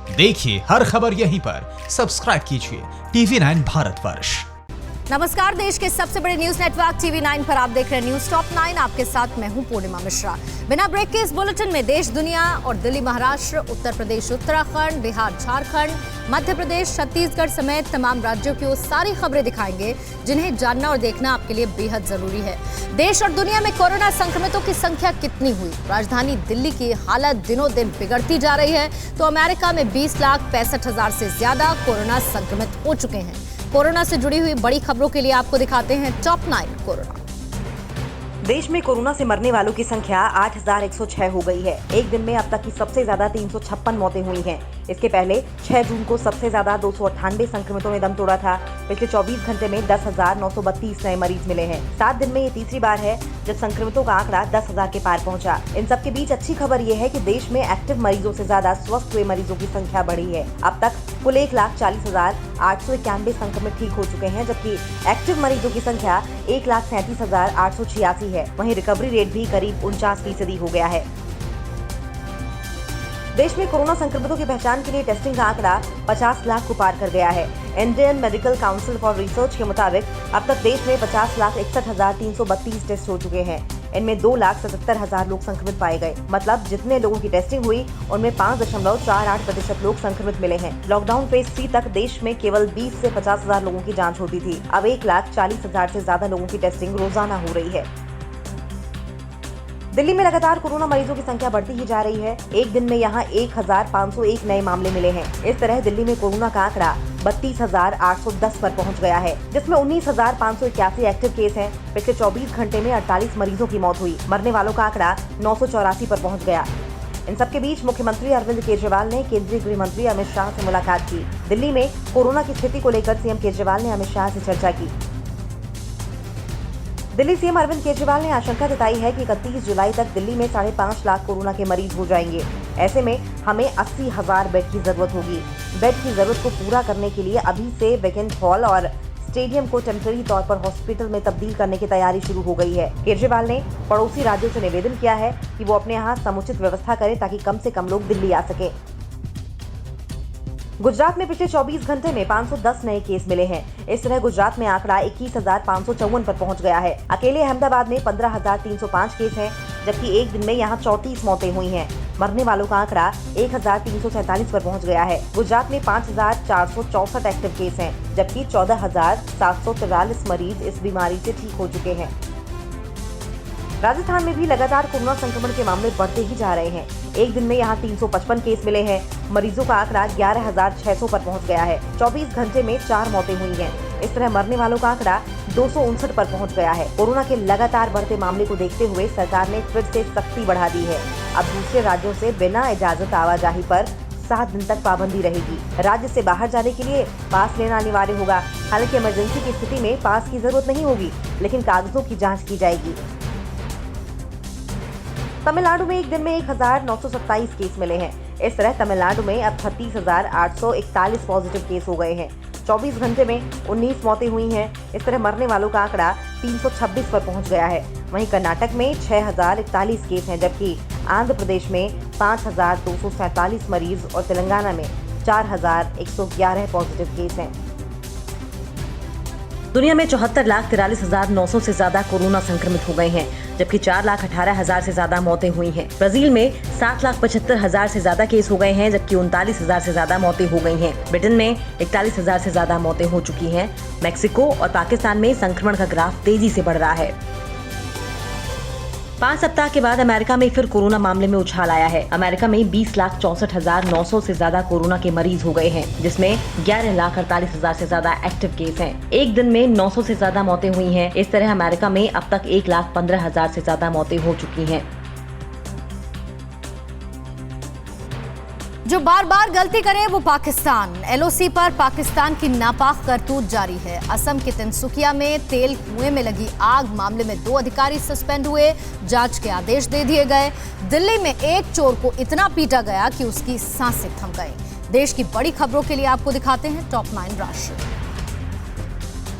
देखिए हर खबर यहीं पर, सब्सक्राइब कीजिए TV9 भारतवर्ष। नमस्कार, देश के सबसे बड़े न्यूज नेटवर्क TV9 पर आप देख रहे हैं न्यूज टॉप 9। आपके साथ मैं हूं पूर्णिमा मिश्रा। बिना ब्रेक के इस बुलेटिन में देश दुनिया और दिल्ली महाराष्ट्र, उत्तर प्रदेश उत्तराखंड, बिहार झारखंड, मध्य प्रदेश छत्तीसगढ़ समेत तमाम राज्यों की वो सारी खबरें दिखाएंगे जिन्हें जानना और देखना आपके लिए बेहद जरूरी है। देश और दुनिया में कोरोना संक्रमितों की संख्या कितनी हुई, राजधानी दिल्ली की हालत दिनों दिन बिगड़ती जा रही है, तो अमेरिका में 20,65,000 से ज्यादा कोरोना संक्रमित हो चुके हैं। कोरोना से जुड़ी हुई बड़ी खबरों के लिए आपको दिखाते हैं टॉप 9 कोरोना। देश में कोरोना से मरने वालों की संख्या 8,106 हो गई है। एक दिन में अब तक की सबसे ज्यादा 356 मौतें हुई हैं। इसके पहले 6 जून को सबसे ज्यादा 298 संक्रमितों ने दम तोड़ा था। पिछले 24 घंटे में 10,932 नए मरीज मिले हैं। 7 दिन में ये तीसरी बार है जब संक्रमितों का आंकड़ा 10,000 के पार पहुंचा। इन सबके बीच अच्छी खबर ये है कि देश में एक्टिव मरीजों से ज्यादा स्वस्थ हुए मरीजों की संख्या बढ़ी है। अब तक कुल 1,40,891 संक्रमित ठीक हो चुके हैं, जबकि एक्टिव मरीजों की संख्या 1,37,886 है। वहीं रिकवरी रेट भी करीब 49% हो गया है। देश में कोरोना संक्रमितों की पहचान के लिए टेस्टिंग का आंकड़ा 50 लाख को पार कर गया है। Indian medical council for research के मुताबिक अब तक देश में 50,61,332 टेस्ट हो चुके हैं। इनमें 2,77,000 लोग संक्रमित पाए गए। मतलब जितने लोगों की टेस्टिंग हुई उनमें 5.48% लोग संक्रमित मिले हैं। लॉकडाउन फेज 3 तक देश में केवल 20 से 50,000 लोगों की जाँच होती थी। अब 1,40,000 से ज्यादा लोगों की टेस्टिंग रोजाना हो रही है। दिल्ली में लगातार कोरोना मरीजों की संख्या बढ़ती ही जा रही है। एक दिन में यहाँ 1,501 नए मामले मिले हैं। इस तरह दिल्ली में कोरोना का आंकड़ा 32,810 पर पहुंच गया है, जिसमें 19,581 एक्टिव केस हैं। पिछले 24 घंटे में 48 मरीजों की मौत हुई। मरने वालों का आंकड़ा 984 पर पहुंच गया। इन सबके बीच मुख्यमंत्री अरविंद केजरीवाल ने केंद्रीय गृह मंत्री अमित शाह से मुलाकात की। दिल्ली में कोरोना की स्थिति को लेकर सीएम केजरीवाल ने अमित शाह से चर्चा की। दिल्ली सीएम अरविंद केजरीवाल ने आशंका जताई है कि 31 जुलाई तक दिल्ली में 5.5 लाख कोरोना के मरीज हो जाएंगे। ऐसे में हमें 80,000 बेड की जरूरत होगी। बेड की जरूरत को पूरा करने के लिए अभी से वेकेंट हॉल और स्टेडियम को टेम्परेरी तौर पर हॉस्पिटल में तब्दील करने की तैयारी शुरू हो गई है। केजरीवाल ने पड़ोसी राज्यों से निवेदन किया है कि वो अपने यहाँ समुचित व्यवस्था करें ताकि कम से कम लोग दिल्ली आ सके। गुजरात में पिछले 24 घंटे में 510 नए केस मिले हैं। इस तरह गुजरात में आंकड़ा 21,554 पर पहुंच गया है। अकेले अहमदाबाद में 15,305 केस हैं, जबकि एक दिन में यहां 34 मौतें हुई हैं। मरने वालों का आंकड़ा 1,347 पर पहुंच गया है। गुजरात में 5,464 एक्टिव केस हैं, जबकि 14,743 मरीज इस बीमारी से ठीक हो चुके हैं। राजस्थान में भी लगातार कोरोना संक्रमण के मामले बढ़ते ही जा रहे हैं। एक दिन में यहाँ 355 केस मिले हैं। मरीजों का आंकड़ा 11,600 पर पहुंच गया है। 24 घंटे में 4 मौतें हुई हैं। इस तरह मरने वालों का आंकड़ा 259 पर पहुंच गया है। कोरोना के लगातार बढ़ते मामले को देखते हुए सरकार ने फिर से सख्ती बढ़ा दी है। अब दूसरे राज्यों से बिना इजाजत आवाजाही पर 7 दिन तक पाबंदी रहेगी। राज्य से बाहर जाने के लिए पास लेना अनिवार्य होगा। हालांकि इमरजेंसी की स्थिति में पास की जरूरत नहीं होगी, लेकिन कागजों की जाँच की जाएगी। तमिलनाडु में एक दिन में 1,927 केस मिले हैं। इस तरह तमिलनाडु में अब 36,841 पॉजिटिव केस हो गए हैं। 24 घंटे में 19 मौतें हुई हैं। इस तरह मरने वालों का आंकड़ा 326 पर पहुंच गया है। वहीं कर्नाटक में 6,041 केस हैं, जबकि आंध्र प्रदेश में 5,247 मरीज और तेलंगाना में 4,111 पॉजिटिव केस हैं। दुनिया में 74,43,900 से ज्यादा कोरोना संक्रमित हो गए हैं, जबकि 4,18,000 से ज्यादा मौतें हुई हैं। ब्राजील में 7,75,000 से ज्यादा केस हो गए हैं, जबकि 39,000 से ज्यादा मौतें हो गई हैं। ब्रिटेन में 41,000 से ज्यादा मौतें हो चुकी हैं। मैक्सिको और पाकिस्तान में संक्रमण का ग्राफ तेजी से बढ़ रहा है। 5 सप्ताह के बाद अमेरिका में फिर कोरोना मामले में उछाल आया है। अमेरिका में 20,64,900 से ज्यादा कोरोना के मरीज हो गए हैं, जिसमें 11,48,000 से ज्यादा एक्टिव केस हैं। एक दिन में 900 से ज्यादा मौतें हुई हैं। इस तरह अमेरिका में अब तक 1,15,000 से ज्यादा मौतें हो चुकी हैं। जो बार बार गलती करे वो पाकिस्तान। एलओसी पर पाकिस्तान की नापाक करतूत जारी है। असम के तिनसुकिया में तेल कुएं में लगी आग मामले में 2 अधिकारी सस्पेंड हुए, जांच के आदेश दे दिए गए। दिल्ली में एक चोर को इतना पीटा गया कि उसकी सांसें थम गई। देश की बड़ी खबरों के लिए आपको दिखाते हैं टॉप 9 राष्ट्र।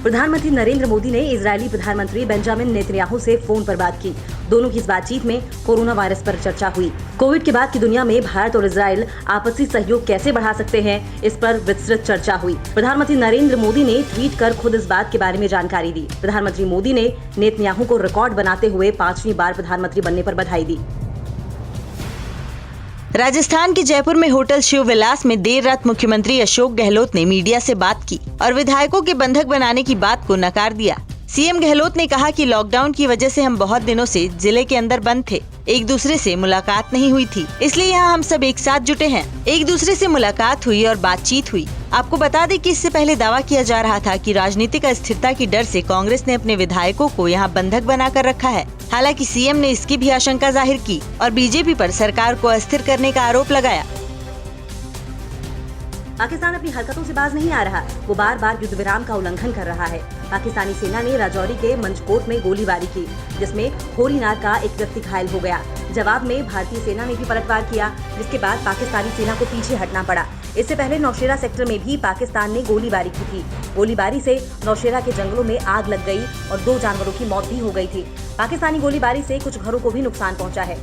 प्रधानमंत्री नरेंद्र मोदी ने इजरायली प्रधानमंत्री बेंजामिन नेतन्याहू से फोन पर बात की। दोनों की इस बातचीत में कोरोना वायरस पर चर्चा हुई। कोविड के बाद की दुनिया में भारत और इजरायल आपसी सहयोग कैसे बढ़ा सकते हैं, इस पर विस्तृत चर्चा हुई। प्रधानमंत्री नरेंद्र मोदी ने ट्वीट कर खुद इस बात के बारे में जानकारी दी। प्रधानमंत्री मोदी ने नेतन्याहू को रिकॉर्ड बनाते हुए 5वीं बार प्रधानमंत्री बनने पर बधाई दी। राजस्थान के जयपुर में होटल शिव विलास में देर रात मुख्यमंत्री अशोक गहलोत ने मीडिया से बात की और विधायकों के बंधक बनाने की बात को नकार दिया। सीएम गहलोत ने कहा कि लॉकडाउन की वजह से हम बहुत दिनों से जिले के अंदर बंद थे, एक दूसरे से मुलाकात नहीं हुई थी, इसलिए यहाँ हम सब एक साथ जुटे हैं। एक दूसरे से मुलाकात हुई और बातचीत हुई। आपको बता दें कि इससे पहले दावा किया जा रहा था कि राजनीतिक अस्थिरता की डर से कांग्रेस ने अपने विधायकों को यहाँ बंधक बनाकर रखा है। हालांकि सीएम ने इसकी भी आशंका जाहिर की और बीजेपी पर सरकार को अस्थिर करने का आरोप लगाया। पाकिस्तान अपनी हरकतों से बाज नहीं आ रहा, वो बार बार युद्ध विराम का उल्लंघन कर रहा है। पाकिस्तानी सेना ने राजौरी के मंचकोट में गोलीबारी की, जिसमें होरीनार का एक व्यक्ति घायल हो गया। जवाब में भारतीय सेना ने भी पलटवार किया, जिसके बाद पाकिस्तानी सेना को पीछे हटना पड़ा। इससे पहले नौशेरा सेक्टर में भी पाकिस्तान ने गोलीबारी की थी। गोलीबारी से नौशेरा के जंगलों में आग लग गई और 2 जानवरों की मौत भी हो गई थी। पाकिस्तानी गोलीबारी से कुछ घरों को भी नुकसान पहुंचा है।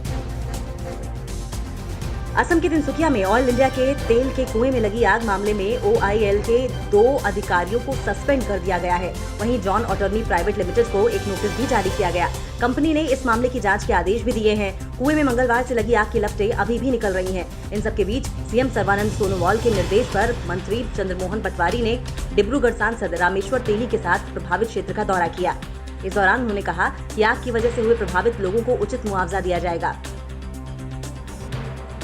असम के तिनसुकिया में ऑयल इंडिया के तेल के कुएं में लगी आग मामले में OIL के 2 अधिकारियों को सस्पेंड कर दिया गया है। वहीं जॉन अटॉर्नी प्राइवेट लिमिटेड को एक नोटिस भी जारी किया गया। कंपनी ने इस मामले की जांच के आदेश भी दिए हैं। कुएं में मंगलवार से लगी आग की लपटें अभी भी निकल रही हैं। इन सब के बीच सीएम सर्बानंद सोनोवाल के निर्देश पर मंत्री चंद्रमोहन पटवारी ने डिब्रूगढ़ सांसद रामेश्वर तेली के साथ प्रभावित क्षेत्र का दौरा किया। इस दौरान उन्होंने कहा कि आग की वजह से हुए प्रभावित लोगों को उचित मुआवजा दिया जाएगा।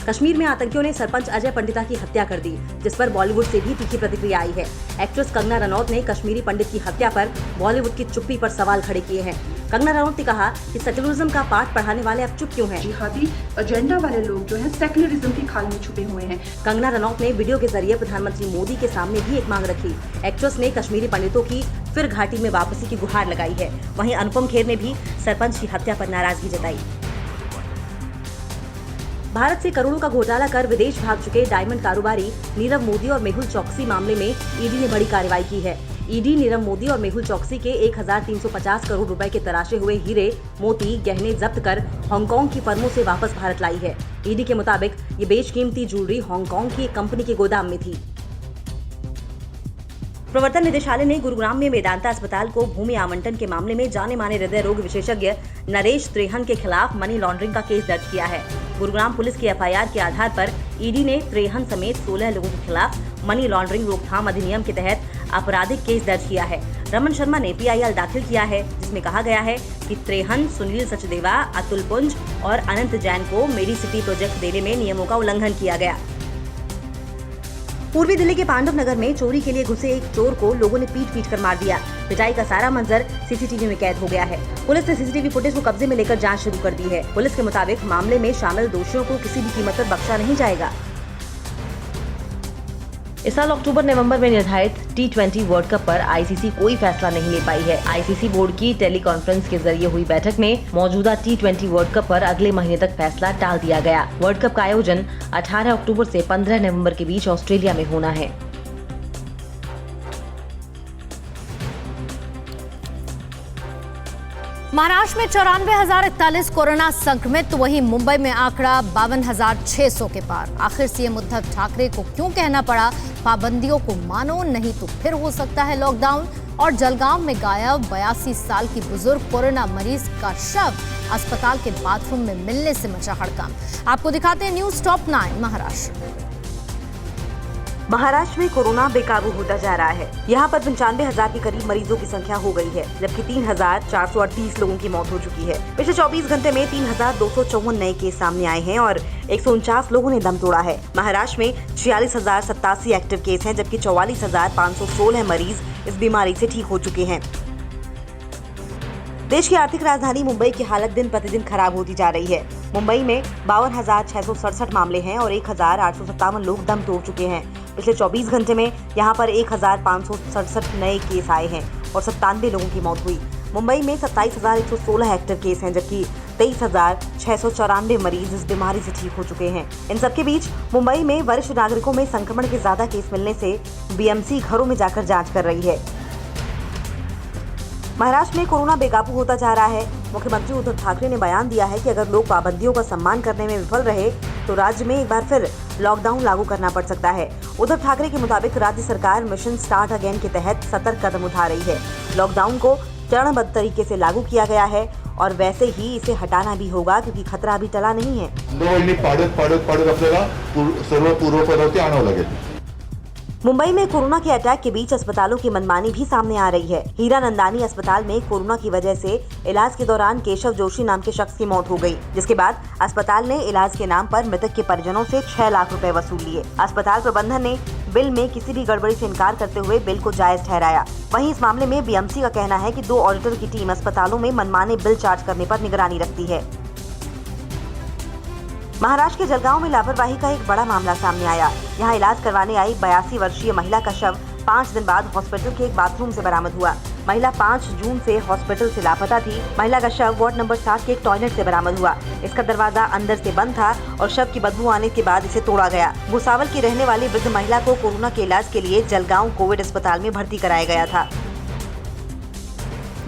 कश्मीर में आतंकियों ने सरपंच अजय पंडिता की हत्या कर दी, जिस पर बॉलीवुड से भी तीखी प्रतिक्रिया आई है। एक्ट्रेस कंगना रनौत ने कश्मीरी पंडित की हत्या पर बॉलीवुड की चुप्पी पर सवाल खड़े किए हैं। कंगना रनौत ने कहा कि सेक्युलरिज्म का पाठ पढ़ाने वाले अब चुप क्यों हैं? जिहादी एजेंडा वाले लोग जो हैं सेक्युलरिज्म की खाल में छुपे हुए हैं। कंगना रनौत ने वीडियो के जरिए प्रधानमंत्री मोदी के सामने भी एक मांग रखी। एक्ट्रेस ने कश्मीरी पंडितों की फिर घाटी में वापसी की गुहार लगाई है। वहीं अनुपम खेर ने भी सरपंच की हत्या पर नाराजगी जताई। भारत से करोड़ों का घोटाला कर विदेश भाग चुके डायमंड कारोबारी नीरव मोदी और मेहुल चौकसी मामले में ईडी ने बड़ी कार्रवाई की है। ईडी नीरव मोदी और मेहुल चौकसी के 1350 करोड़ रुपए के तराशे हुए हीरे, मोती, गहने जब्त कर हांगकांग की फर्मों से वापस भारत लाई है। ईडी के मुताबिक ये बेशकीमती ज्वेलरी हांगकांग की एक कंपनी के गोदाम में थी। प्रवर्तन निदेशालय ने गुरुग्राम में मेदांता अस्पताल को भूमि आवंटन के मामले में जाने माने हृदय रोग विशेषज्ञ नरेश त्रेहन के खिलाफ मनी लॉन्ड्रिंग का केस दर्ज किया है। गुरुग्राम पुलिस की FIR के आधार पर ईडी ने त्रेहन समेत 16 लोगों के खिलाफ मनी लॉन्ड्रिंग रोकथाम अधिनियम के तहत आपराधिक केस दर्ज किया है। रमन शर्मा ने PIL दाखिल किया है, जिसमें कहा गया है कि त्रेहन, सुनील सचदेवा, अतुल पुंज और अनंत जैन को मेडी सिटी प्रोजेक्ट देने में नियमों का उल्लंघन किया गया। पूर्वी दिल्ली के पांडव नगर में चोरी के लिए घुसे एक चोर को लोगों ने पीट कर मार दिया। पिटाई का सारा मंजर CCTV में कैद हो गया है। पुलिस ने CCTV फुटेज को कब्जे में लेकर जांच शुरू कर दी है। पुलिस के मुताबिक मामले में शामिल दोषियों को किसी भी कीमत पर बख्शा नहीं जाएगा। इस साल अक्टूबर-नवंबर में निर्धारित T20 वर्ल्ड कप पर ICC कोई फैसला नहीं ले पाई है। ICC बोर्ड की टेलीकॉन्फ्रेंस के जरिए हुई बैठक में मौजूदा T20 वर्ल्ड कप पर अगले महीने तक फैसला टाल दिया गया। वर्ल्ड कप का आयोजन 18 अक्टूबर से 15 नवंबर के बीच ऑस्ट्रेलिया में होना है। महाराष्ट्र में 94,041 कोरोना संक्रमित, तो वहीं मुंबई में आंकड़ा 52,600 के पार। आखिर सीएम उद्धव ठाकरे को क्यों कहना पड़ा पाबंदियों को मानो, नहीं तो फिर हो सकता है लॉकडाउन। और जलगांव में गायब 82 साल की बुजुर्ग कोरोना मरीज का शव अस्पताल के बाथरूम में मिलने से मचा हड़कंप। आपको दिखाते हैं न्यूज टॉप 9 महाराष्ट्र। महाराष्ट्र में कोरोना बेकाबू होता जा रहा है। यहाँ पर 95,000 के करीब मरीजों की संख्या हो गई है, जबकि 3,438 लोगों की मौत हो चुकी है। पिछले 24 घंटे में 3,254 नए केस सामने आए हैं और 149 लोगों ने दम तोड़ा है। महाराष्ट्र में 46,087 एक्टिव केस हैं, जबकि 44,516 मरीज इस बीमारी से ठीक हो चुके हैं। देश की आर्थिक राजधानी मुंबई की हालत दिन प्रतिदिन खराब होती जा रही है। मुंबई में 52,667 मामले हैं और 1,857 लोग दम तोड़ चुके हैं। पिछले 24 घंटे में यहां पर 1,567 नए केस आए हैं और 97 लोगों की मौत हुई। मुंबई में 27,116 एक्टिव केस हैं, जबकि 23,694 मरीज इस बीमारी से ठीक हो चुके हैं। इन सबके बीच मुंबई में वरिष्ठ नागरिकों में संक्रमण के ज्यादा केस मिलने से BMC घरों में जाकर जांच कर रही है। महाराष्ट्र में कोरोना बेकाबू होता जा रहा है। मुख्यमंत्री उद्धव ठाकरे ने बयान दिया है कि अगर लोग पाबंदियों का सम्मान करने में विफल रहे तो राज्य में एक बार फिर लॉकडाउन लागू करना पड़ सकता है। उद्धव ठाकरे के मुताबिक राज्य सरकार मिशन स्टार्ट अगेन के तहत सतर्क कदम उठा रही है। लॉकडाउन को चरणबद्ध तरीके से लागू किया गया है और वैसे ही इसे हटाना भी होगा क्योंकि खतरा अभी टला नहीं है। पाडत आपल्याला सर्व पूर्वपदावरती आणावं लागेल। मुंबई में कोरोना के अटैक के बीच अस्पतालों की मनमानी भी सामने आ रही है। हीरा नंदानी अस्पताल में कोरोना की वजह से इलाज के दौरान केशव जोशी नाम के शख्स की मौत हो गई, जिसके बाद अस्पताल ने इलाज के नाम पर मृतक के परिजनों से 6 लाख रुपए वसूल लिए। अस्पताल प्रबंधन ने बिल में किसी भी गड़बड़ी से इनकार करते हुए बिल को जायज ठहराया। वहीं इस मामले में बीएमसी का कहना है कि 2 ऑडिटर की टीम अस्पतालों में मनमाने बिल चार्ज करने पर निगरानी रखती है। महाराष्ट्र के जलगांव में लापरवाही का एक बड़ा मामला सामने आया। यहां इलाज करवाने आई 82 वर्षीय महिला का शव 5 दिन बाद हॉस्पिटल के एक बाथरूम से बरामद हुआ। महिला 5 जून से हॉस्पिटल से लापता थी। महिला का शव वार्ड नंबर 7 के एक टॉयलेट से बरामद हुआ। इसका दरवाजा अंदर से बंद था और शव की बदबू आने के बाद इसे तोड़ा गया। भुसावल की रहने वाली वृद्ध महिला को कोरोना के इलाज के लिए जलगांव कोविड अस्पताल में भर्ती कराया गया था।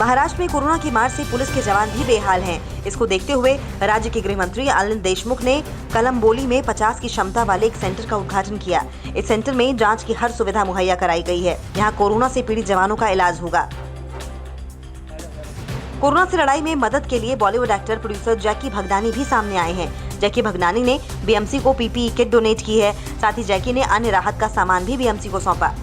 महाराष्ट्र में कोरोना की मार से पुलिस के जवान भी बेहाल हैं। इसको देखते हुए राज्य के गृह मंत्री अनिल देशमुख ने कलम्बोली में 50 की क्षमता वाले एक सेंटर का उद्घाटन किया। इस सेंटर में जांच की हर सुविधा मुहैया कराई गई है। यहाँ कोरोना से पीड़ित जवानों का इलाज होगा। कोरोना से लड़ाई में मदद के लिए बॉलीवुड एक्टर प्रोड्यूसर जैकी भगनानी भी सामने आए हैं। जैकी भगनानी ने बीएमसी को पीपीई किट डोनेट की है। साथ ही जैकी ने अन्य राहत का सामान भी बीएमसी को सौंपा।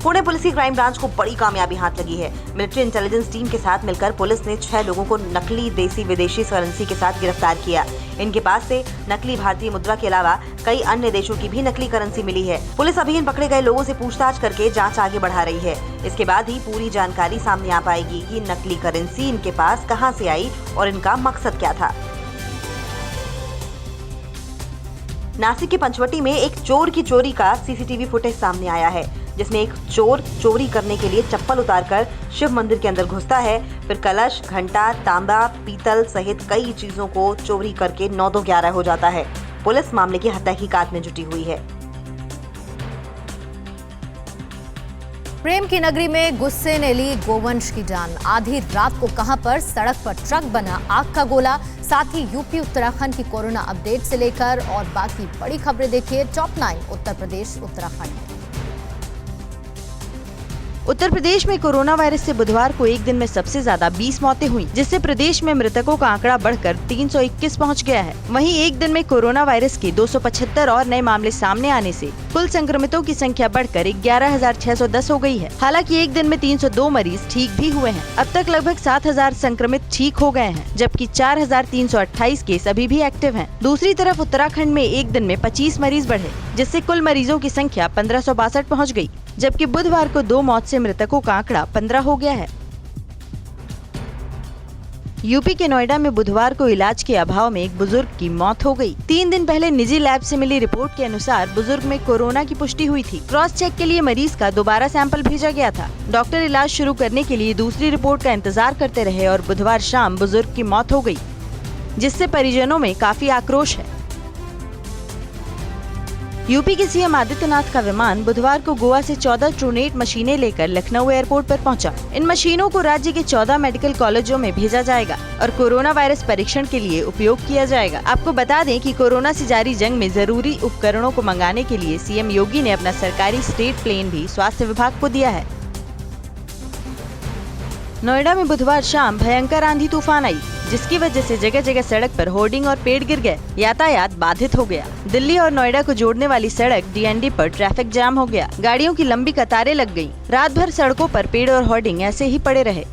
पुणे पुलिस की क्राइम ब्रांच को बड़ी कामयाबी हाथ लगी है। मिलिट्री इंटेलिजेंस टीम के साथ मिलकर पुलिस ने 6 लोगों को नकली देसी विदेशी करेंसी के साथ गिरफ्तार किया। इनके पास से नकली भारतीय मुद्रा के अलावा कई अन्य देशों की भी नकली करेंसी मिली है। पुलिस अभी इन पकड़े गए लोगों से पूछताछ करके जांच आगे बढ़ा रही है। इसके बाद ही पूरी जानकारी सामने आ पाएगी कि नकली करेंसी इनके पास कहां से आई और इनका मकसद क्या था। नासिक के पंचवटी में एक चोर की चोरी का सीसीटीवी फुटेज सामने आया है, जिसमें एक चोर चोरी करने के लिए चप्पल उतारकर शिव मंदिर के अंदर घुसता है, फिर कलश, घंटा, तांबा, पीतल सहित कई चीजों को चोरी करके 9-11 हो जाता है। पुलिस मामले की तहकीकात में जुटी हुई है। प्रेम की नगरी में गुस्से ने ली गोवंश की जान। आधी रात को कहां पर सड़क पर ट्रक बना आग का गोला। साथ ही यूपी उत्तराखंड की कोरोना अपडेट से लेकर और बाकी बड़ी खबरें देखिए टॉप 9 उत्तर प्रदेश उत्तराखंड। उत्तर प्रदेश में कोरोना वायरस से बुधवार को एक दिन में सबसे ज्यादा 20 मौतें हुई, जिससे प्रदेश में मृतकों का आंकड़ा बढ़कर 321 पहुंच गया है। वहीं एक दिन में कोरोना वायरस के 275 और नए मामले सामने आने से कुल संक्रमितों की संख्या बढ़कर 11,610 हो गई है। हालांकि एक दिन में 302 मरीज ठीक भी हुए हैं। अब तक लगभग 7,000 संक्रमित ठीक हो गए हैं, जबकि 4,328 केस अभी भी एक्टिव हैं। दूसरी तरफ उत्तराखंड में एक दिन में 25 मरीज बढ़े, जिससे कुल मरीजों की संख्या 1562 पहुँच गयी, जबकि बुधवार को 2 मौत से मृतकों का आंकड़ा 15 हो गया है। यूपी के नोएडा में बुधवार को इलाज के अभाव में एक बुजुर्ग की मौत हो गई। 3 दिन पहले निजी लैब से मिली रिपोर्ट के अनुसार बुजुर्ग में कोरोना की पुष्टि हुई थी। क्रॉस चेक के लिए मरीज का दोबारा सैंपल भेजा गया था। डॉक्टर इलाज शुरू करने के लिए दूसरी रिपोर्ट का इंतजार करते रहे और बुधवार शाम बुजुर्ग की मौत हो गई, जिससे परिजनों में काफी आक्रोश है। यूपी के सीएम आदित्यनाथ का विमान बुधवार को गोवा से 14 ट्रूनेट मशीनें लेकर लखनऊ एयरपोर्ट पर पहुंचा। इन मशीनों को राज्य के 14 मेडिकल कॉलेजों में भेजा जाएगा और कोरोना वायरस परीक्षण के लिए उपयोग किया जाएगा। आपको बता दें कि कोरोना से जारी जंग में जरूरी उपकरणों को मंगाने के लिए सीएम योगी ने अपना सरकारी स्टेट प्लेन भी स्वास्थ्य विभाग को दिया है। नोएडा में बुधवार शाम भयंकर आंधी तूफान आई, जिसकी वजह से जगह जगह सड़क पर होर्डिंग और पेड़ गिर गए। यातायात बाधित हो गया। दिल्ली और नोएडा को जोड़ने वाली सड़क डीएनडी पर ट्रैफिक जाम हो गया। गाड़ियों की लंबी कतारें लग गईं। रात भर सड़कों पर पेड़ और होर्डिंग ऐसे ही पड़े रहे।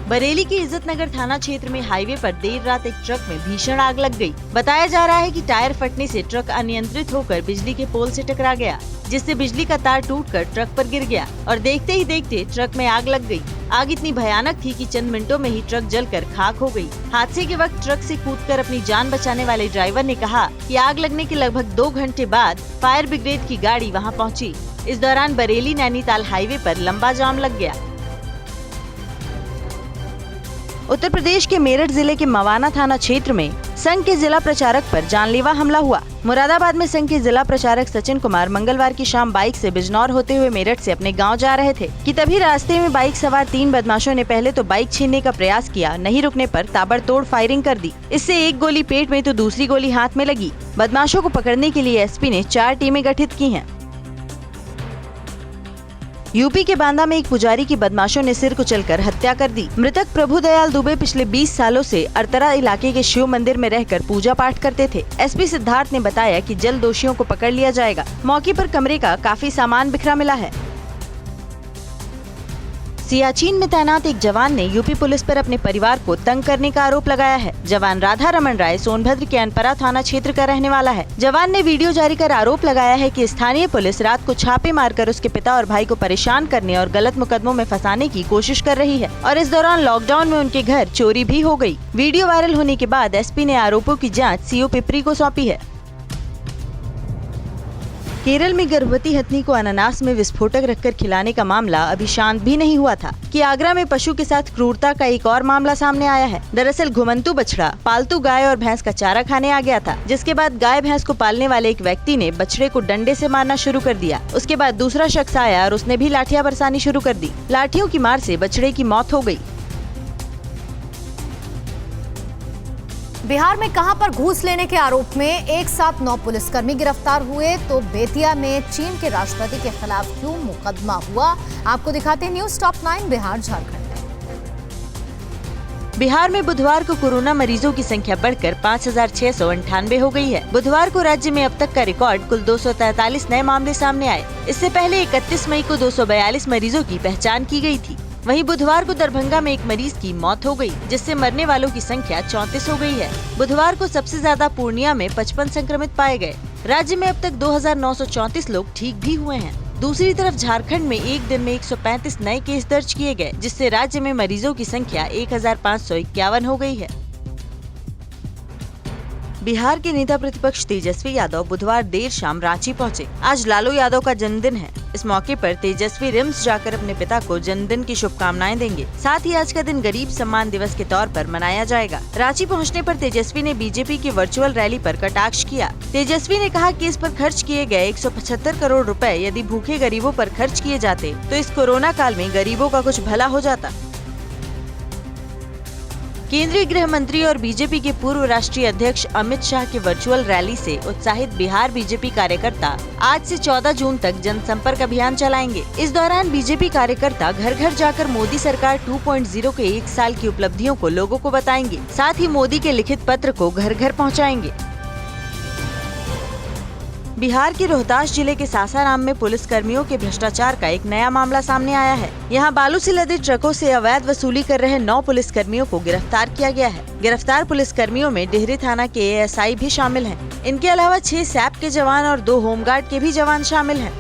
बरेली के इज्जत नगर थाना क्षेत्र में हाईवे पर देर रात एक ट्रक में भीषण आग लग गई। बताया जा रहा है कि टायर फटने से ट्रक अनियंत्रित होकर बिजली के पोल से टकरा गया, जिससे बिजली का तार टूटकर ट्रक पर गिर गया और देखते ही देखते ट्रक में आग लग गई। आग इतनी भयानक थी कि चंद मिनटों में ही ट्रक जलकर खाक हो गई। हादसे के वक्त ट्रक से कूदकर अपनी जान बचाने वाले ड्राइवर ने कहा कि आग लगने के लगभग 2 घंटे बाद फायर ब्रिगेड की गाड़ी वहां पहुंची। इस दौरान बरेली नैनीताल हाईवे पर लंबा जाम लग गया। उत्तर प्रदेश के मेरठ जिले के मवाना थाना क्षेत्र में संघ के जिला प्रचारक पर जानलेवा हमला हुआ। मुरादाबाद में संघ के जिला प्रचारक सचिन कुमार मंगलवार की शाम बाइक से बिजनौर होते हुए मेरठ से अपने गांव जा रहे थे कि तभी रास्ते में बाइक सवार 3 बदमाशों ने पहले तो बाइक छीनने का प्रयास किया, नहीं रुकने पर ताबड़तोड़ फायरिंग कर दी। इससे एक गोली पेट में तो दूसरी गोली हाथ में लगी। बदमाशों को पकड़ने के लिए एसपी ने 4 टीमें गठित की हैं। यूपी के बांदा में एक पुजारी की बदमाशों ने सिर कुचलकर हत्या कर दी। मृतक प्रभुदयाल दुबे पिछले 20 सालों से अरतरा इलाके के शिव मंदिर में रहकर पूजा पाठ करते थे। एसपी सिद्धार्थ ने बताया कि जल्द दोषियों को पकड़ लिया जाएगा। मौके पर कमरे का काफी सामान बिखरा मिला है। सियाचिन में तैनात एक जवान ने यूपी पुलिस पर अपने परिवार को तंग करने का आरोप लगाया है। जवान राधा रमन राय सोनभद्र के अनपरा थाना क्षेत्र का रहने वाला है। जवान ने वीडियो जारी कर आरोप लगाया है कि स्थानीय पुलिस रात को छापे मारकर उसके पिता और भाई को परेशान करने और गलत मुकदमों में फंसाने की कोशिश कर रही है और इस दौरान लॉकडाउन में उनके घर चोरी भी हो गयी। वीडियो वायरल होने के बाद एसपी ने आरोपों की जाँच सीओ पिपरी को सौंपी है। केरल में गर्भवती हथनी को अनानास में विस्फोटक रखकर खिलाने का मामला अभी शांत भी नहीं हुआ था कि आगरा में पशु के साथ क्रूरता का एक और मामला सामने आया है। दरअसल घुमंतु बछड़ा पालतू गाय और भैंस का चारा खाने आ गया था, जिसके बाद गाय भैंस को पालने वाले एक व्यक्ति ने बछड़े को डंडे से मारना शुरू कर दिया। उसके बाद दूसरा शख्स आया और उसने भी लाठियां बरसानी शुरू कर दी। लाठियों की मार से बछड़े की मौत हो गई। बिहार में कहां पर घूस लेने के आरोप में एक साथ 9 पुलिसकर्मी गिरफ्तार हुए, तो बेतिया में चीन के राष्ट्रपति के खिलाफ क्यों मुकदमा हुआ, आपको दिखाते हैं न्यूज टॉप 9 बिहार झारखंड। बिहार में बुधवार को कोरोना मरीजों की संख्या बढ़कर 5,698 हो गई है। बुधवार को राज्य में अब तक का रिकॉर्ड कुल 243 नए मामले सामने आए। इससे पहले 31 मई को 242 मरीजों की पहचान की गई थी। वहीं बुधवार को दरभंगा में एक मरीज की मौत हो गई, जिससे मरने वालों की संख्या 34 हो गई है। बुधवार को सबसे ज्यादा पूर्णिया में 55 संक्रमित पाए गए। राज्य में अब तक 2,934 लोग ठीक भी हुए हैं। दूसरी तरफ झारखंड में एक दिन में 135 नए केस दर्ज किए गए, जिससे राज्य में मरीजों की संख्या 1,551 हो गई है। बिहार के नेता प्रतिपक्ष तेजस्वी यादव बुधवार देर शाम रांची पहुंचे। आज लालू यादव का जन्मदिन है। इस मौके पर तेजस्वी रिम्स जाकर अपने पिता को जन्मदिन की शुभकामनाएं देंगे। साथ ही आज का दिन गरीब सम्मान दिवस के तौर पर मनाया जाएगा। रांची पहुंचने पर तेजस्वी ने बीजेपी की वर्चुअल रैली पर कटाक्ष किया। तेजस्वी ने कहा कि इस पर खर्च किए गए 175 करोड़ रुपए यदि भूखे गरीबों पर खर्च किए जाते तो इस कोरोना काल में गरीबों का कुछ भला हो जाता। केंद्रीय गृह मंत्री और बीजेपी के पूर्व राष्ट्रीय अध्यक्ष अमित शाह की वर्चुअल रैली से उत्साहित बिहार बीजेपी कार्यकर्ता आज से 14 जून तक जनसंपर्क अभियान चलाएंगे। इस दौरान बीजेपी कार्यकर्ता घर घर जाकर मोदी सरकार 2.0 के 1 साल की उपलब्धियों को लोगों को बताएंगे। साथ ही मोदी के लिखित पत्र को घर घर पहुंचाएंगे। बिहार के रोहतास जिले के सासाराम में पुलिस कर्मियों के भ्रष्टाचार का एक नया मामला सामने आया है। यहाँ बालू से लदे ट्रकों से अवैध वसूली कर रहे 9 पुलिस कर्मियों को गिरफ्तार किया गया है। गिरफ्तार पुलिस कर्मियों में डेहरी थाना के एएसआई भी शामिल हैं। इनके अलावा 6 सैप के जवान और 2 होमगार्ड के भी जवान शामिल हैं।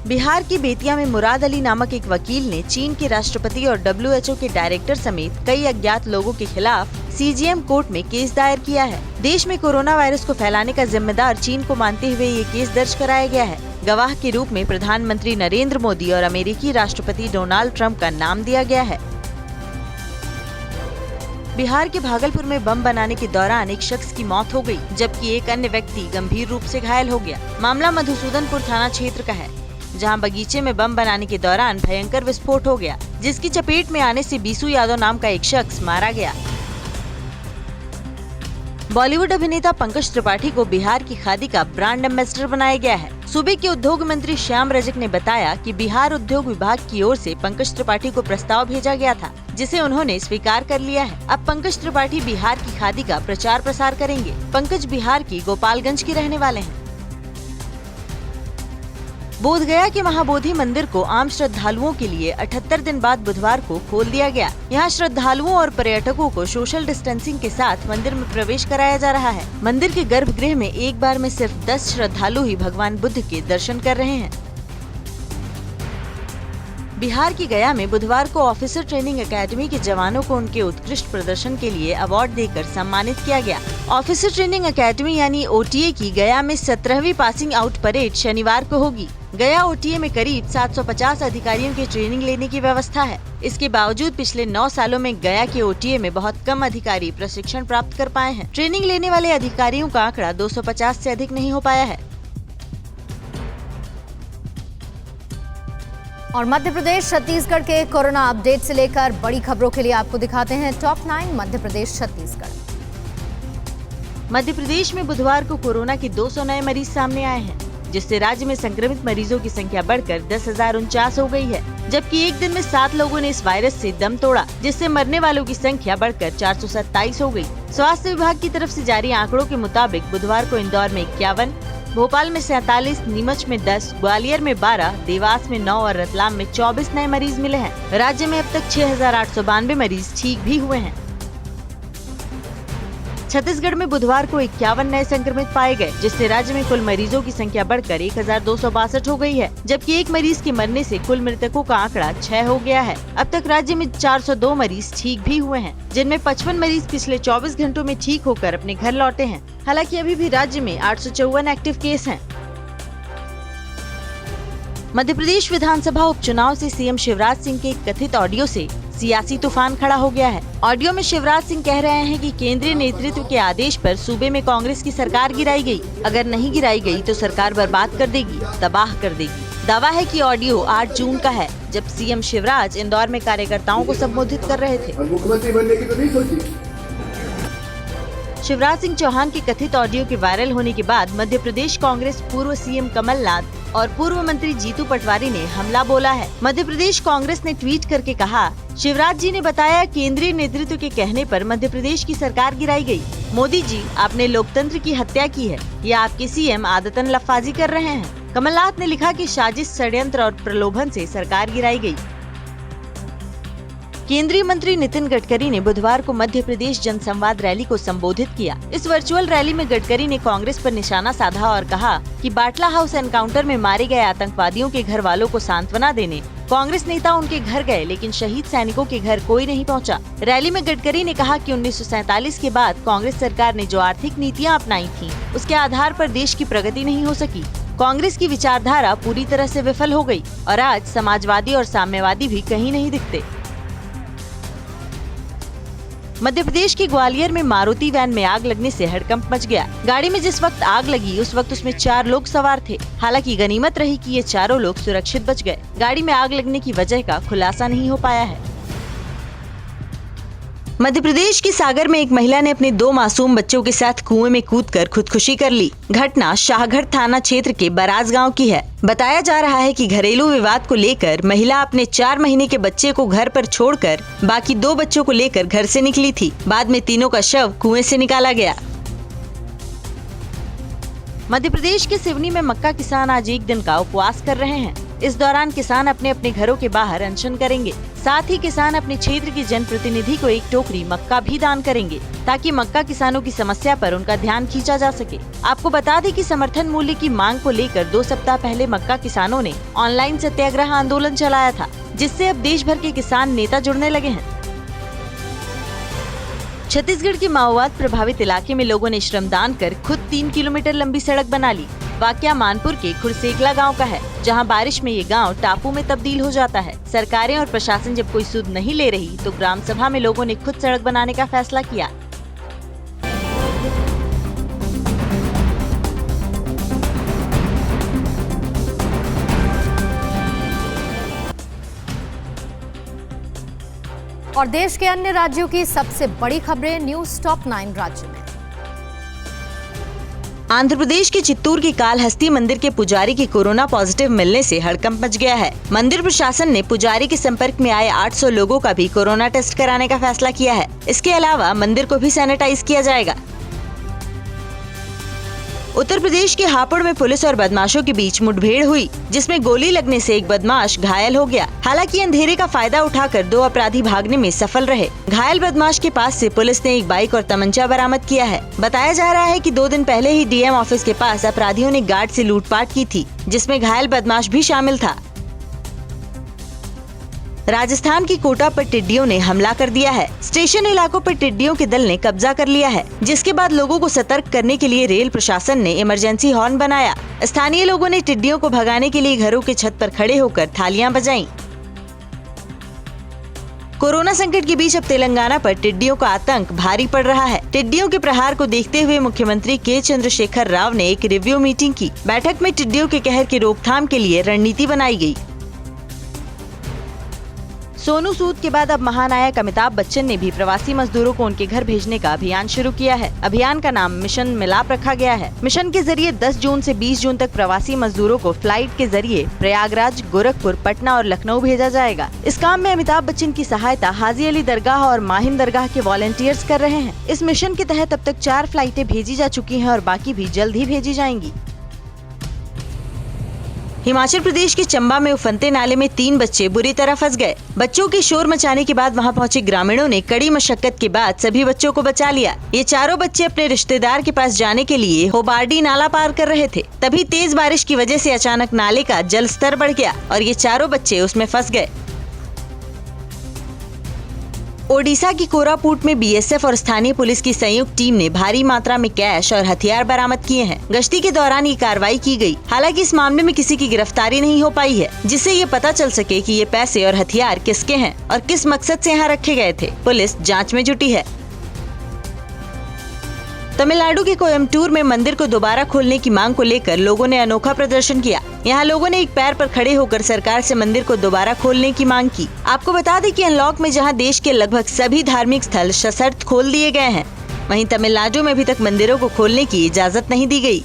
बिहार की बेतिया में मुराद अली नामक एक वकील ने चीन के राष्ट्रपति और WHO के डायरेक्टर समेत कई अज्ञात लोगों के खिलाफ CGM कोर्ट में केस दायर किया है। देश में कोरोना वायरस को फैलाने का जिम्मेदार चीन को मानते हुए ये केस दर्ज कराया गया है। गवाह के रूप में प्रधानमंत्री नरेंद्र मोदी और अमेरिकी राष्ट्रपति डोनाल्ड ट्रंप का नाम दिया गया है। बिहार के भागलपुर में बम बनाने के दौरान एक शख्स की मौत हो गई, जबकि एक अन्य व्यक्ति गंभीर रूप से घायल हो गया। मामला मधुसूदनपुर थाना क्षेत्र का है, जहां बगीचे में बम बनाने के दौरान भयंकर विस्फोट हो गया, जिसकी चपेट में आने से बीसू यादव नाम का एक शख्स मारा गया। बॉलीवुड अभिनेता पंकज त्रिपाठी को बिहार की खादी का ब्रांड एम्बेसडर बनाया गया है। सूबे के उद्योग मंत्री श्याम रजक ने बताया कि बिहार उद्योग विभाग की ओर से पंकज त्रिपाठी को प्रस्ताव भेजा गया था, जिसे उन्होंने स्वीकार कर लिया है। अब पंकज त्रिपाठी बिहार की खादी का प्रचार प्रसार करेंगे। पंकज बिहार की गोपालगंज के रहने वाले हैं। बोधगया के महाबोधि मंदिर को आम श्रद्धालुओं के लिए 78 दिन बाद बुधवार को खोल दिया गया। यहाँ श्रद्धालुओं और पर्यटकों को सोशल डिस्टेंसिंग के साथ मंदिर में प्रवेश कराया जा रहा है। मंदिर के गर्भगृह में एक बार में सिर्फ 10 श्रद्धालु ही भगवान बुद्ध के दर्शन कर रहे हैं। बिहार की गया में बुधवार को ऑफिसर ट्रेनिंग एकेडमी के जवानों को उनके उत्कृष्ट प्रदर्शन के लिए अवार्ड देकर सम्मानित किया गया। ऑफिसर ट्रेनिंग एकेडमी यानी OTA की गया में 17वीं पासिंग आउट परेड शनिवार को होगी। गया ओटीए में करीब 750 अधिकारियों की ट्रेनिंग लेने की व्यवस्था है। इसके बावजूद पिछले 9 सालों में गया के ओटीए में बहुत कम अधिकारी प्रशिक्षण प्राप्त कर पाए हैं। ट्रेनिंग लेने वाले अधिकारियों का आंकड़ा 250 से अधिक नहीं हो पाया है। और मध्य प्रदेश छत्तीसगढ़ के कोरोना अपडेट से लेकर बड़ी खबरों के लिए आपको दिखाते हैं टॉप 9 मध्य प्रदेश छत्तीसगढ़। मध्य प्रदेश में बुधवार को कोरोना के 200 नए मरीज सामने आए हैं, जिससे राज्य में संक्रमित मरीजों की संख्या बढ़कर 10,049 हो गई है। जबकि एक दिन में 7 लोगों ने इस वायरस से दम तोड़ा, जिससे मरने वालों की संख्या बढ़कर 427 हो गई। स्वास्थ्य विभाग की तरफ से जारी आंकड़ों के मुताबिक बुधवार को इंदौर में 51, भोपाल में 47, नीमच में 10, ग्वालियर में 12, देवास में 9 और रतलाम में 24 नए मरीज मिले हैं। राज्य में अब तक 6,892 मरीज ठीक भी हुए हैं। छत्तीसगढ़ में बुधवार को 51 नए संक्रमित पाए गए, जिससे राज्य में कुल मरीजों की संख्या बढ़कर 1,262 हो गई है। जबकि एक मरीज के मरने से कुल मृतकों का आंकड़ा 6 हो गया है। अब तक राज्य में 402 मरीज ठीक भी हुए हैं, जिनमें 55 मरीज पिछले 24 घंटों में ठीक होकर अपने घर लौटे हैं। हालांकि अभी भी राज्य में 854 एक्टिव केस हैं। मध्य प्रदेश विधानसभा उपचुनाव से सीएम शिवराज सिंह के कथित ऑडियो से सियासी तूफान खड़ा हो गया है। ऑडियो में शिवराज सिंह कह रहे हैं कि केंद्रीय नेतृत्व के आदेश पर सूबे में कांग्रेस की सरकार गिराई गई। अगर नहीं गिराई गई तो सरकार बर्बाद कर देगी, तबाह कर देगी। दावा है कि ऑडियो 8 जून का है, जब सीएम शिवराज इंदौर में कार्यकर्ताओं को संबोधित कर रहे थे। मुख्यमंत्री बनने की तो नहीं सोची। शिवराज सिंह चौहान के कथित ऑडियो के वायरल होने के बाद मध्य प्रदेश कांग्रेस पूर्व सीएम कमलनाथ और पूर्व मंत्री जीतू पटवारी ने हमला बोला है। मध्य प्रदेश कांग्रेस ने ट्वीट करके कहा, शिवराज जी ने बताया केंद्रीय नेतृत्व के कहने पर मध्य प्रदेश की सरकार गिराई गई। मोदी जी, आपने लोकतंत्र की हत्या की है। या आपके सीएम आदतन लफाजी कर रहे हैं। कमलनाथ ने लिखा कि साजिश, षड्यंत्र और प्रलोभन से सरकार गिराई गई। केंद्रीय मंत्री नितिन गडकरी ने बुधवार को मध्य प्रदेश जनसंवाद रैली को संबोधित किया। इस वर्चुअल रैली में गडकरी ने कांग्रेस पर निशाना साधा और कहा कि बाटला हाउस एनकाउंटर में मारे गए आतंकवादियों के घर वालों को सांत्वना देने कांग्रेस नेता उनके घर गए, लेकिन शहीद सैनिकों के घर कोई नहीं पहुंचा। रैली में गडकरी ने कहा कि 1947 के बाद कांग्रेस सरकार ने जो आर्थिक नीतियां अपनाई थीं, उसके आधार पर देश की प्रगति नहीं हो सकी। कांग्रेस की विचारधारा पूरी तरह से विफल हो गई और आज समाजवादी और साम्यवादी भी कहीं नहीं दिखते। मध्य प्रदेश के ग्वालियर में मारुति वैन में आग लगने से हड़कंप मच गया। गाड़ी में जिस वक्त आग लगी उस वक्त उसमें 4 लोग सवार थे। हालांकि गनीमत रही कि ये चारों लोग सुरक्षित बच गए। गाड़ी में आग लगने की वजह का खुलासा नहीं हो पाया है। मध्य प्रदेश के सागर में एक महिला ने अपने 2 मासूम बच्चों के साथ कुएं में कूदकर खुदकुशी कर ली। घटना शाहगढ़ थाना क्षेत्र के बराज गांव की है। बताया जा रहा है कि घरेलू विवाद को लेकर महिला अपने 4 महीने के बच्चे को घर पर छोड़कर बाकी 2 बच्चों को लेकर घर से निकली थी। बाद में तीनों का शव कुएं से निकाला गया। मध्य प्रदेश के सिवनी में मक्का किसान आज एक दिन का उपवास कर रहे हैं। इस दौरान किसान अपने अपने घरों के बाहर अनशन करेंगे। साथ ही किसान अपने क्षेत्र के जनप्रतिनिधि को 1 टोकरी मक्का भी दान करेंगे, ताकि मक्का किसानों की समस्या पर उनका ध्यान खींचा जा सके। आपको बता दें कि समर्थन मूल्य की मांग को लेकर 2 सप्ताह पहले मक्का किसानों ने ऑनलाइन सत्याग्रह आंदोलन चलाया था, जिससे अब देश भर के किसान नेता जुड़ने लगे हैं। छत्तीसगढ़ के माओवाद प्रभावित इलाके में लोगों ने श्रमदान कर खुद 3 किलोमीटर लंबी सड़क बना ली। वाकया मानपुर के खुरसेकला गांव का है, जहां बारिश में ये गांव टापू में तब्दील हो जाता है। सरकारें और प्रशासन जब कोई सुध नहीं ले रही तो ग्राम सभा में लोगों ने खुद सड़क बनाने का फैसला किया। और देश के अन्य राज्यों की सबसे बड़ी खबरें न्यूज टॉप 9 राज्य में। आंध्र प्रदेश के चित्तूर के कालहस्ती मंदिर के पुजारी की कोरोना पॉजिटिव मिलने से हड़कंप मच गया है। मंदिर प्रशासन ने पुजारी के संपर्क में आए 800 लोगों का भी कोरोना टेस्ट कराने का फैसला किया है। इसके अलावा मंदिर को भी सैनिटाइज किया जाएगा। उत्तर प्रदेश के हापुड़ में पुलिस और बदमाशों के बीच मुठभेड़ हुई, जिसमें गोली लगने से एक बदमाश घायल हो गया। हालांकि अंधेरे का फायदा उठाकर 2 अपराधी भागने में सफल रहे। घायल बदमाश के पास से पुलिस ने एक बाइक और तमंचा बरामद किया है। बताया जा रहा है कि 2 दिन पहले ही डीएम ऑफिस के पास अपराधियों ने गार्ड से लूटपाट की थी, जिसमें घायल बदमाश भी शामिल था। राजस्थान की कोटा पर टिड्डियों ने हमला कर दिया है। स्टेशन इलाकों पर टिड्डियों के दल ने कब्जा कर लिया है, जिसके बाद लोगों को सतर्क करने के लिए रेल प्रशासन ने इमरजेंसी हॉर्न बनाया। स्थानीय लोगों ने टिड्डियों को भगाने के लिए घरों के छत पर खड़े होकर थालियां बजाईं। कोरोना संकट के बीच अब तेलंगाना पर टिड्डियों का आतंक भारी पड़ रहा है। टिड्डियों के प्रहार को देखते हुए मुख्यमंत्री के चंद्रशेखर राव ने एक रिव्यू मीटिंग की। बैठक में टिड्डियों के कहर की रोकथाम के लिए रणनीति बनाई गई। सोनू सूद के बाद अब महानायक अमिताभ बच्चन ने भी प्रवासी मजदूरों को उनके घर भेजने का अभियान शुरू किया है। अभियान का नाम मिशन मिलाप रखा गया है। मिशन के जरिए 10 जून से 20 जून तक प्रवासी मजदूरों को फ्लाइट के जरिए प्रयागराज, गोरखपुर, पटना और लखनऊ भेजा जाएगा। इस काम में अमिताभ बच्चन की सहायता हाजी अली दरगाह और माहिम दरगाह के वॉलंटियर्स कर रहे हैं। इस मिशन के तहत अब तक 4 फ्लाइटें भेजी जा चुकी हैं और बाकी भी जल्द ही भेजी जाएंगी। हिमाचल प्रदेश के चंबा में उफनते नाले में 3 बच्चे बुरी तरह फंस गए। बच्चों के शोर मचाने के बाद वहां पहुंचे ग्रामीणों ने कड़ी मशक्कत के बाद सभी बच्चों को बचा लिया। ये चारों बच्चे अपने रिश्तेदार के पास जाने के लिए होबार्डी नाला पार कर रहे थे। तभी तेज बारिश की वजह से अचानक नाले का जल स्तर बढ़ गया और ये चारों बच्चे उसमें फंस गए। ओडिशा की कोरापुट में बीएसएफ और स्थानीय पुलिस की संयुक्त टीम ने भारी मात्रा में कैश और हथियार बरामद किए हैं। गश्ती के दौरान ये कार्रवाई की गई। हालांकि इस मामले में किसी की गिरफ्तारी नहीं हो पाई है, जिससे ये पता चल सके कि ये पैसे और हथियार किसके हैं और किस मकसद से यहाँ रखे गए थे। पुलिस जाँच में जुटी है। तमिलनाडु के कोयम्बटूर में मंदिर को दोबारा खोलने की मांग को लेकर लोगों ने अनोखा प्रदर्शन किया। यहाँ लोगों ने एक पैर पर खड़े होकर सरकार से मंदिर को दोबारा खोलने की मांग की। आपको बता दें कि अनलॉक में जहाँ देश के लगभग सभी धार्मिक स्थल सशर्त खोल दिए गए हैं, वहीं तमिलनाडु में अभी तक मंदिरों को खोलने की इजाजत नहीं दी गई।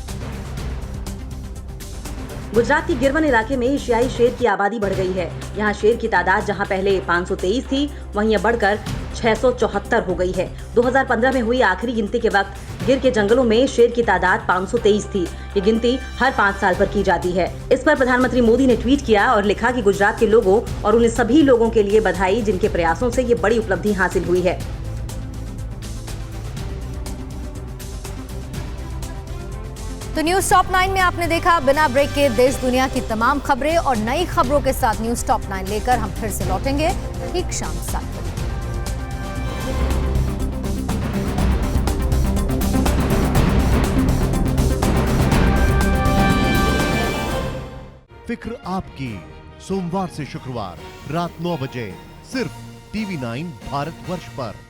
गुजरात के गिरवन इलाके में एशियाई शेर की आबादी बढ़ गई है। यहाँ शेर की तादाद जहाँ पहले 523 थी, वहीं अब बढ़कर 674 हो गई है। 2015 में हुई आखिरी गिनती के वक्त गिर के जंगलों में शेर की तादाद 523 थी। ये गिनती हर 5 साल पर की जाती है। इस पर प्रधानमंत्री मोदी ने ट्वीट किया और लिखा कि गुजरात के लोगों और उन सभी लोगों के लिए बधाई जिनके प्रयासों से ये बड़ी उपलब्धि हासिल हुई है। तो न्यूज टॉप 9 में आपने देखा बिना ब्रेक के देश दुनिया की तमाम खबरें और नई खबरों के साथ न्यूज टॉप 9 लेकर हम फिर से लौटेंगे ठीक शाम 7 बजे। फिक्र आपकी, सोमवार से शुक्रवार रात 9 बजे सिर्फ TV9 भारतवर्ष पर।